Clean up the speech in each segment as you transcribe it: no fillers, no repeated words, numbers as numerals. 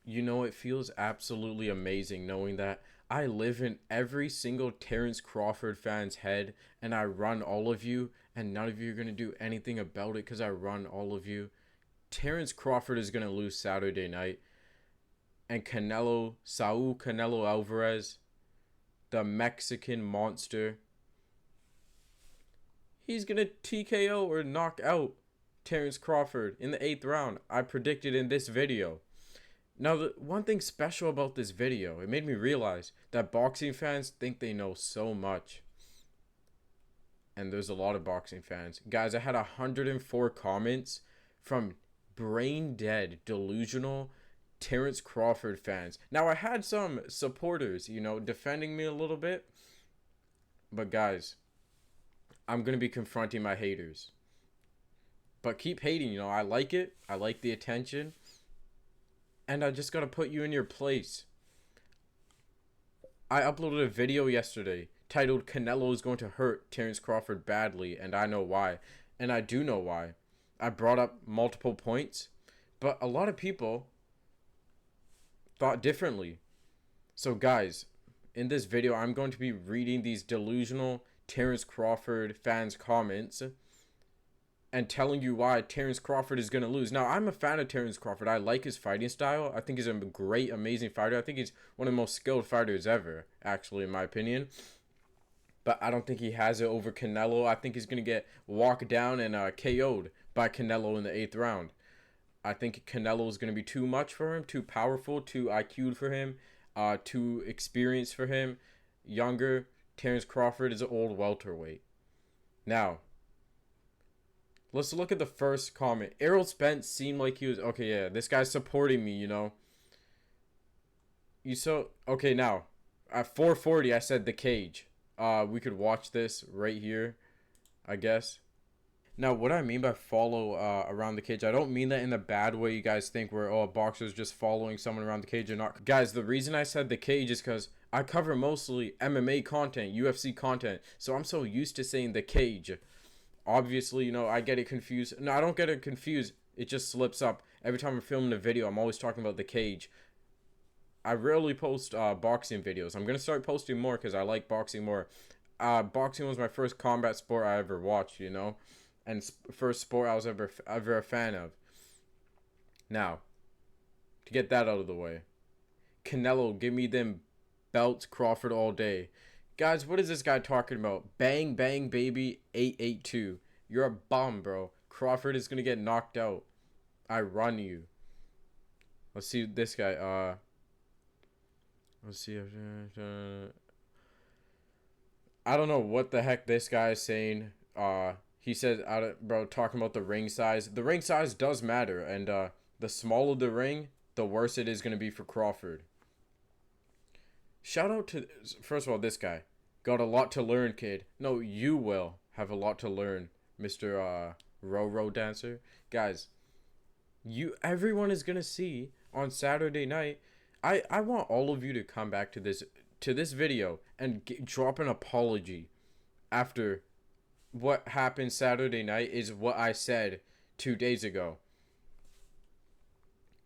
You know, it feels absolutely amazing knowing that I live in every single Terence Crawford fan's head and I run all of you, and none of you are going to do anything about it because I run all of you. Terence Crawford is going to lose Saturday night, and Saul Canelo Alvarez, the Mexican monster, he's going to TKO or knock out Terence Crawford in the 8th round. I predicted in this video. Now, the one thing special about this video, it made me realize that boxing fans think they know so much. And there's a lot of boxing fans. Guys, I had 104 comments from brain dead, delusional Terence Crawford fans. Now, I had some supporters, defending me a little bit. But guys, I'm going to be confronting my haters. But keep hating, I like it. I like the attention. And I just gotta put you in your place. I uploaded a video yesterday titled Canelo is going to hurt Terence Crawford badly, and I know why. And I do know why. I brought up multiple points, but a lot of people thought differently. So guys, in this video, I'm going to be reading these delusional Terence Crawford fans' comments and telling you why Terence Crawford is going to lose. Now, I'm a fan of Terence Crawford. I like his fighting style. I think he's a great, amazing fighter. I think he's one of the most skilled fighters ever, actually, in my opinion. But I don't think he has it over Canelo. I think he's going to get walked down and KO'd by Canelo in the 8th round. I think Canelo is going to be too much for him, too powerful, too IQ'd for him, too experienced for him. Younger, Terence Crawford is an old welterweight. Now, let's look at the first comment. Errol Spence seemed like he was, okay, yeah, this guy's supporting me, Okay, now, at 4:40, I said the cage. We could watch this right here, I guess. Now, what I mean by follow around the cage, I don't mean that in the bad way you guys think where, a boxer's just following someone around the cage or not. Guys, the reason I said the cage is because I cover mostly MMA content, UFC content, so I'm so used to saying the cage. Obviously, I get it confused. No, I don't get it confused. It just slips up. Every time I'm filming a video, I'm always talking about the cage. I rarely post boxing videos. I'm going to start posting more because I like boxing more. Boxing was my first combat sport I ever watched, and first sport I was ever a fan of. Now, to get that out of the way, Canelo, give me them belts, Crawford all day. Guys, what is this guy talking about? Bang, bang, baby, 882. You're a bum, bro. Crawford is going to get knocked out. I run you. Let's see this guy. Let's see. I don't know what the heck this guy is saying. He says, bro, talking about the ring size. The ring size does matter. And the smaller the ring, the worse it is going to be for Crawford. Shout out to, first of all, this guy. Got a lot to learn, kid. No, you will have a lot to learn, Mr. Ro Dancer. Guys, everyone is going to see on Saturday night. I want all of you to come back to this video and drop an apology after what happened Saturday night is what I said 2 days ago.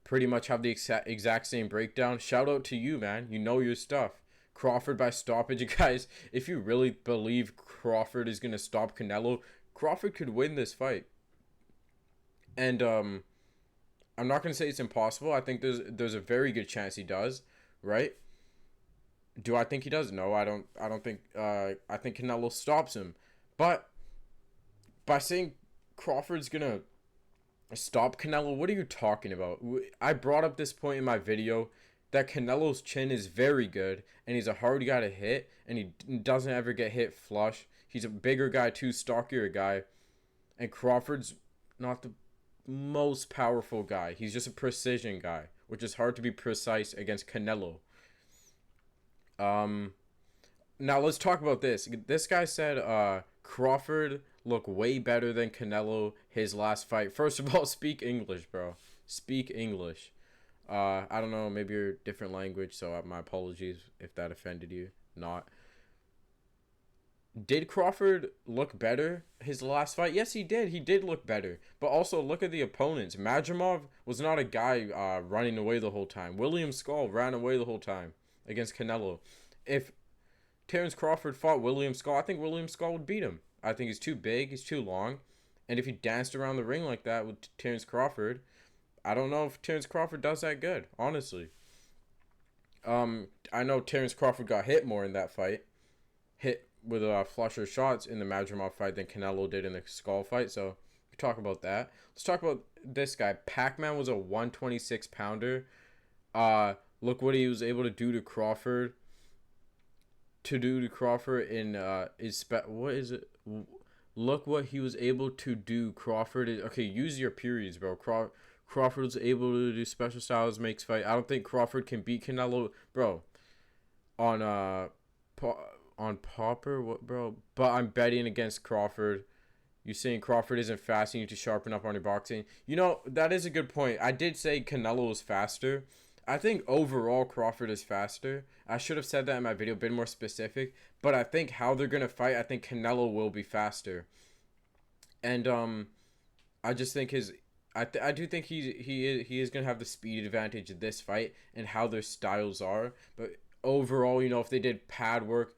Pretty much have the exact same breakdown. Shout out to you, man. You know your stuff. Crawford by stoppage. Guys, if you really believe Crawford is going to stop Canelo, Crawford could win this fight. And I'm not going to say it's impossible. I think there's a very good chance he does, right? Do I think he does? No, I don't think I think Canelo stops him. But by saying Crawford's going to stop Canelo, what are you talking about? I brought up this point in my video that Canelo's chin is very good and he's a hard guy to hit and he doesn't ever get hit flush. He's a bigger guy too, stockier guy, and Crawford's not the most powerful guy. He's just a precision guy, which is hard to be precise against Canelo. Now let's talk about this. This guy said Crawford looked way better than Canelo his last fight. First of all, speak English, bro. Speak English. I don't know, maybe you're a different language, so my apologies if that offended you. Not. Did Crawford look better his last fight? Yes, he did. He did look better. But also look at the opponents. Madrimov was not a guy running away the whole time. William Skull ran away the whole time against Canelo. If Terence Crawford fought William Skull, I think William Skull would beat him. I think he's too big, he's too long. And if he danced around the ring like that with Terence Crawford, I don't know if Terence Crawford does that good, honestly. I know Terence Crawford got hit more in that fight. Hit with flusher shots in the Madrimov fight than Canelo did in the Skull fight. So we talk about that. Let's talk about this guy. Pac-Man was a 126 pounder. Look what he was able to do to Crawford. In what is it? Look what he was able to do. Crawford is okay. Use your periods, bro. Crawford was able to do special styles, makes fight. I don't think Crawford can beat Canelo, bro. On Popper, what, bro? But I'm betting against Crawford. You saying Crawford isn't fast? You need to sharpen up on your boxing. You know, that is a good point. I did say Canelo was faster. I think overall Crawford is faster. I should have said that in my video, been more specific. But I think how they're gonna fight, I think Canelo will be faster. And I just think I do think he is gonna have the speed advantage in this fight and how their styles are. But overall, you know, if they did pad work,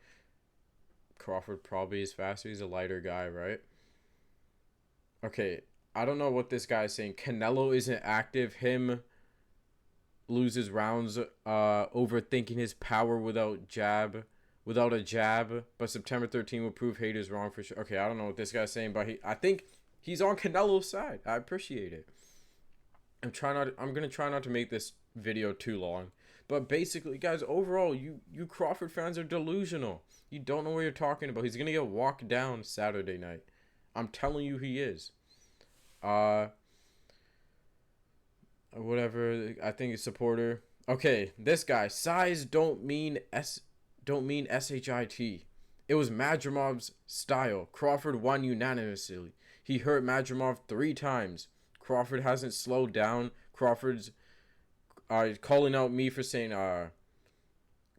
Crawford probably is faster. He's a lighter guy, right? Okay, I don't know what this guy is saying. Canelo isn't active. Him loses rounds overthinking his power without a jab. But September 13 will prove haters wrong for sure. Okay, I don't know what this guy's saying, but I think he's on Canelo's side. I appreciate it. I'm gonna try not to make this video too long. But basically, guys, overall, you Crawford fans are delusional. You don't know what you're talking about. He's gonna get walked down Saturday night. I'm telling you, he is. Whatever. I think it's supporter. Okay, this guy. Size don't mean shit. It was Madrimov's style. Crawford won unanimously. He hurt Madrimov 3 times. Crawford hasn't slowed down. Crawford's calling out me for saying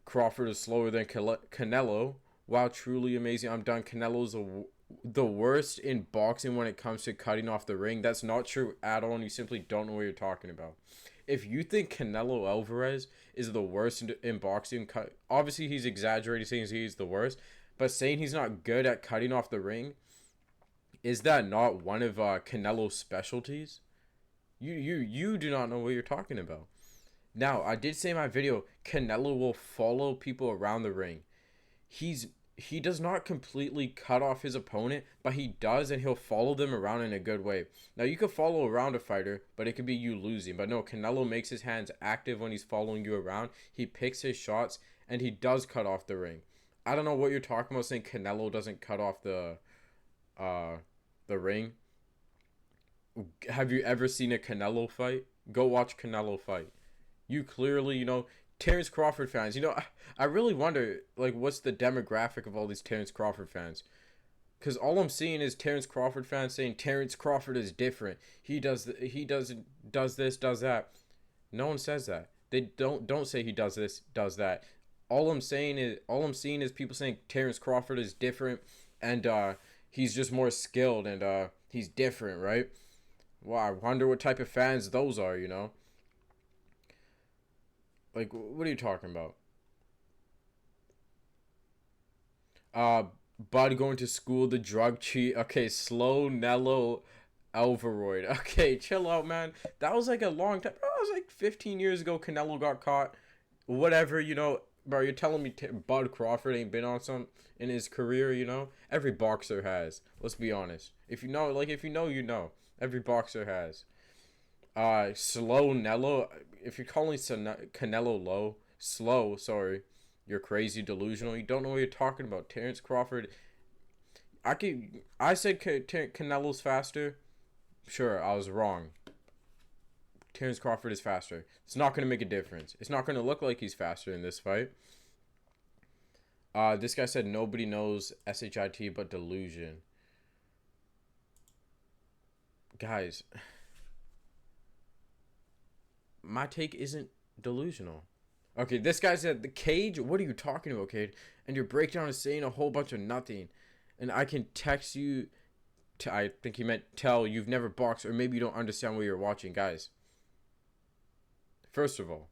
Crawford is slower than Canelo. Wow, truly amazing. I'm done. Canelo's the worst in boxing when it comes to cutting off the ring. That's not true at all, and you simply don't know what you're talking about. If you think Canelo Alvarez is the worst in boxing, obviously he's exaggerating saying he's the worst, but saying he's not good at cutting off the ring, is that not one of Canelo's specialties? You do not know what you're talking about. Now, I did say in my video, Canelo will follow people around the ring. He does not completely cut off his opponent, but he does, and he'll follow them around in a good way. Now, you could follow around a fighter, but it could be you losing. But no, Canelo makes his hands active when he's following you around. He picks his shots, and he does cut off the ring. I don't know what you're talking about saying Canelo doesn't cut off the ring. Have you ever seen a Canelo fight? Go watch Canelo fight. You clearly, you know, Terence Crawford fans, you know, I really wonder, like, what's the demographic of all these Terence Crawford fans? Because all I'm seeing is Terence Crawford fans saying Terence Crawford is different. He does this, does that. No one says that. They don't say he does this, does that. All I'm seeing is people saying Terence Crawford is different, and he's just more skilled, and he's different, right? Well, I wonder what type of fans those are, you know? Like, what are you talking about? Bud going to school, the drug cheat. Okay, slow Nello Alvaroid. Okay, chill out, man. That was like a long time. That was like 15 years ago. Canelo got caught. Whatever, you know. Bro, you're telling me Bud Crawford ain't been on some in his career, you know? Every boxer has. Let's be honest. If you know, you know. Every boxer has. Slow Nello. If you're calling Canelo slow, sorry, you're crazy, delusional. You don't know what you're talking about. Terence Crawford. I said Canelo's faster. Sure, I was wrong. Terence Crawford is faster. It's not going to make a difference. It's not going to look like he's faster in this fight. This guy said nobody knows shit but delusion. Guys, my take isn't delusional. Okay, this guy said the cage. What are you talking about, kid? And your breakdown is saying a whole bunch of nothing. And I can text you. I think he meant tell you've never boxed, or maybe you don't understand what you're watching, guys. First of all,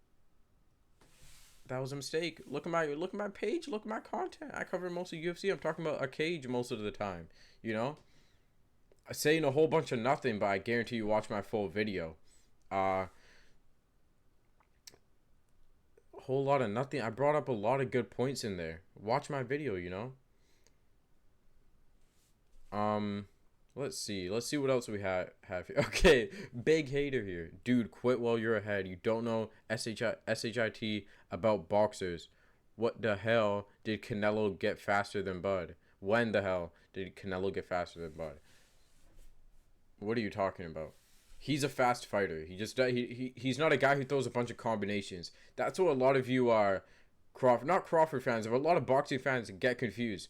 that was a mistake. Look at my page. Look at my content. I cover most of UFC. I'm talking about a cage most of the time. You know, I'm saying a whole bunch of nothing, but I guarantee you watch my full video. Whole lot of nothing. I brought up a lot of good points in there. Watch my video. You know. Let's see. Let's see what else we have here. Okay, big hater here. Dude, quit while you're ahead. You don't know SHIT about boxers. What the hell did Canelo get faster than Bud? When the hell did Canelo get faster than Bud? What are you talking about? He's a fast fighter. He's not a guy who throws a bunch of combinations. That's what a lot of you are not Crawford fans, but a lot of boxing fans get confused.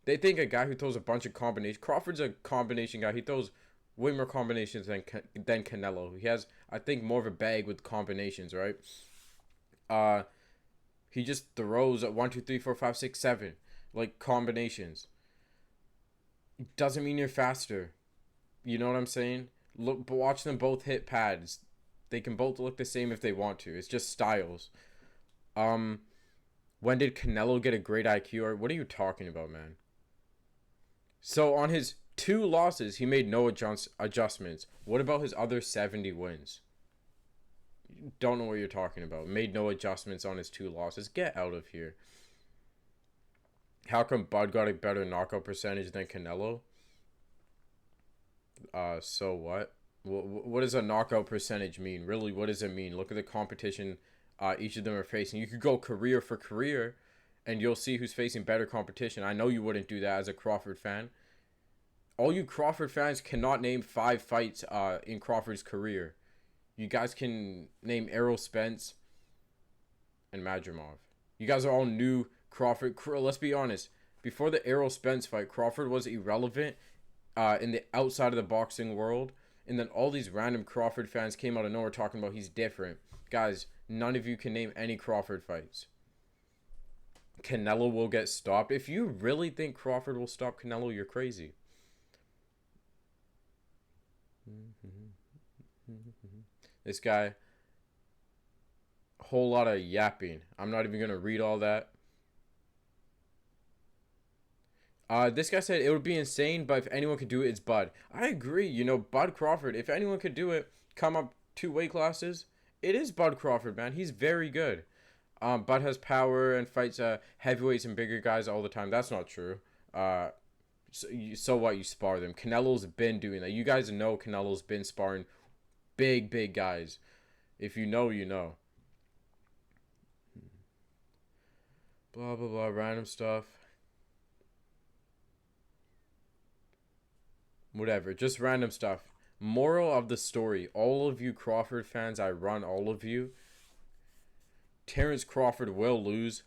They think a guy who throws a bunch of combinations. Crawford's a combination guy. He throws way more combinations than Canelo. He has, I think, more of a bag with combinations, right? He just throws at 1, 2, 3, 4, 5, 6, 7, like combinations. Doesn't mean you're faster. You know what I'm saying? Look, but watch them both hit pads. They can both look the same if they want to. It's just styles. When did Canelo get a great IQ? Or what are you talking about, man? So on his 2 losses, he made no adjustments. What about his other 70 wins? Don't know what you're talking about. Made no adjustments on his 2 losses. Get out of here. How come Bud got a better knockout percentage than Canelo? So what? What does a knockout percentage mean? Really, what does it mean? Look at the competition each of them are facing. You could go career for career, and you'll see who's facing better competition. I know you wouldn't do that as a Crawford fan. All you Crawford fans cannot name 5 fights in Crawford's career. You guys can name Errol Spence and Madrimov. You guys are all new Crawford. Let's be honest. Before the Errol Spence fight, Crawford was irrelevant in the outside of the boxing world. And then all these random Crawford fans came out of nowhere talking about he's different. Guys, none of you can name any Crawford fights. Canelo will get stopped. If you really think Crawford will stop Canelo, you're crazy. This guy, whole lot of yapping. I'm not even going to read all that. This guy said it would be insane, but if anyone could do it, it's Bud. I agree. You know, Bud Crawford, if anyone could do it, come up 2 weight classes, it is Bud Crawford, man. He's very good. Bud has power and fights heavyweights and bigger guys all the time. That's not true. So what? You spar them. Canelo's been doing that. You guys know Canelo's been sparring big guys. If you know, you know. Blah, blah, blah. Random stuff. Whatever. Just random stuff. Moral of the story. All of you Crawford fans, I run all of you. Terence Crawford will lose.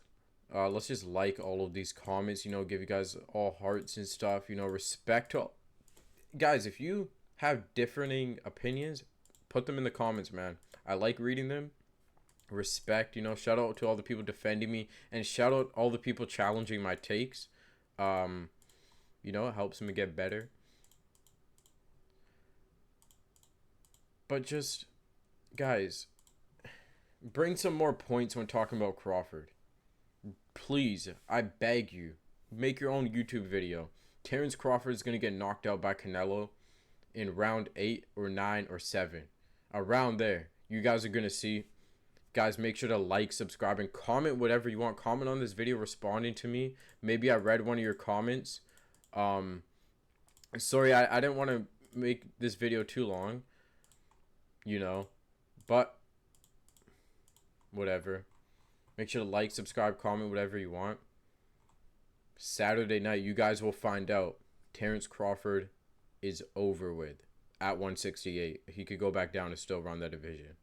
Let's just like all of these comments. You know, give you guys all hearts and stuff. You know, respect to all. Guys, if you have differing opinions, put them in the comments, man. I like reading them. Respect, you know, shout out to all the people defending me, and shout out all the people challenging my takes. You know, it helps me get better. But just, guys, bring some more points when talking about Crawford. Please, I beg you, make your own YouTube video. Terence Crawford is going to get knocked out by Canelo in round 8 or 9 or 7. Around there. You guys are going to see. Guys, make sure to like, subscribe, and comment whatever you want. Comment on this video responding to me. Maybe I read one of your comments. Sorry, I didn't want to make this video too long. You know, but whatever. Make sure to like, subscribe, comment, whatever you want. Saturday night, you guys will find out. Terence Crawford is over with at 168. He could go back down and still run that division.